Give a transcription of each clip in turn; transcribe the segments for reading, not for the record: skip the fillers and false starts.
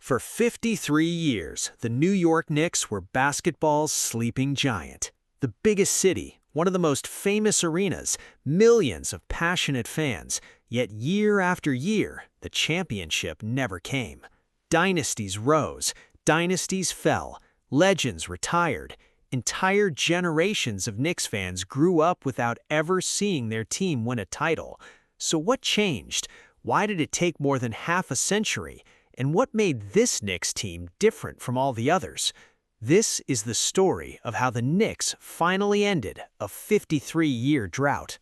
For 53 years, the New York Knicks were basketball's sleeping giant. The biggest city, one of the most famous arenas, millions of passionate fans, yet year after year, the championship never came. Dynasties rose, dynasties fell, legends retired. Entire generations of Knicks fans grew up without ever seeing their team win a title. So what changed? Why did it take more than half a century? And what made this Knicks team different from all the others? This is the story of how the Knicks finally ended a 53-year drought.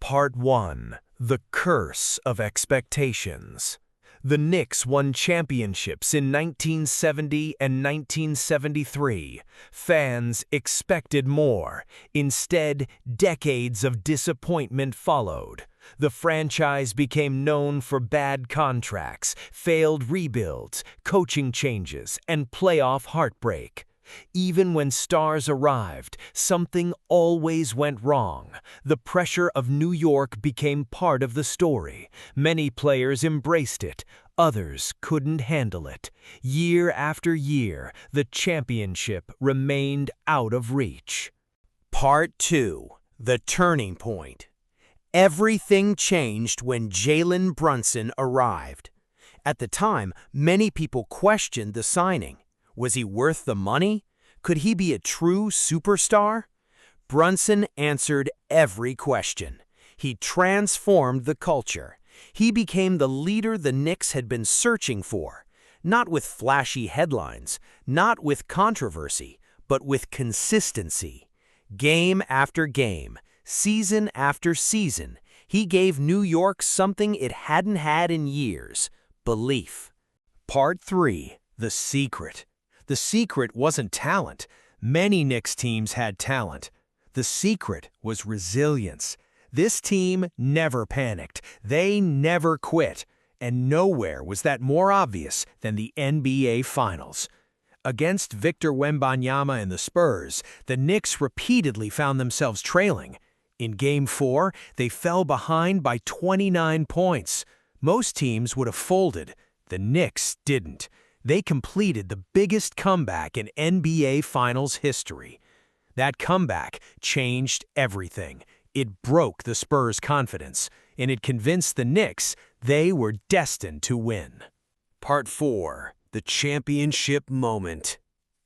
Part 1. The Curse of Expectations. The Knicks won championships in 1970 and 1973. Fans expected more. Instead, decades of disappointment followed. The franchise became known for bad contracts, failed rebuilds, coaching changes, and playoff heartbreak. Even when stars arrived, something always went wrong. The pressure of New York became part of the story. Many players embraced it. Others couldn't handle it. Year after year, the championship remained out of reach. Part 2. The Turning Point. Everything changed when Jalen Brunson arrived. At the time, many people questioned the signing. Was he worth the money? Could he be a true superstar? Brunson answered every question. He transformed the culture. He became the leader the Knicks had been searching for, not with flashy headlines, not with controversy, but with consistency. Game after game, season after season, he gave New York something it hadn't had in years: belief. Part 3. The Secret. The secret wasn't talent. Many Knicks teams had talent. The secret was resilience. This team never panicked. They never quit. And nowhere was that more obvious than the NBA Finals. Against Victor Wembanyama and the Spurs, the Knicks repeatedly found themselves trailing. In Game 4, they fell behind by 29 points. Most teams would have folded. The Knicks didn't. They completed the biggest comeback in NBA Finals history. That comeback changed everything. It broke the Spurs' confidence, and it convinced the Knicks they were destined to win. Part 4. The Championship Moment.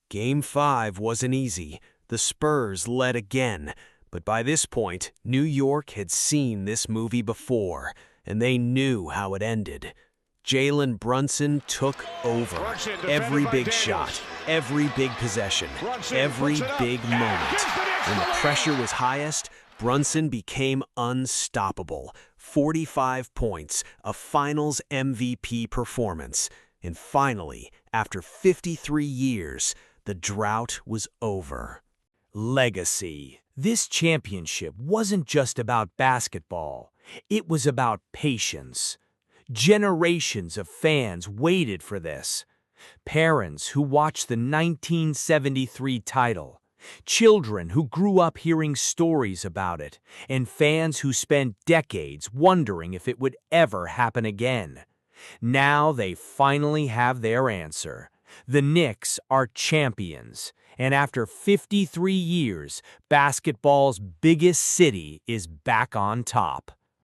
Game 5 wasn't easy. The Spurs led again. But by this point, New York had seen this movie before, and they knew how it ended. Jalen Brunson took over. Every big shot, every big possession, every big moment. When the pressure was highest, Brunson became unstoppable. 45 points, a Finals MVP performance. And finally, after 53 years, the drought was over. Legacy. This championship wasn't just about basketball. It was about patience. Generations of fans waited for this. Parents who watched the 1973 title, children who grew up hearing stories about it, and fans who spent decades wondering if it would ever happen again. Now they finally have their answer. The Knicks are champions, and after 53 years, basketball's biggest city is back on top.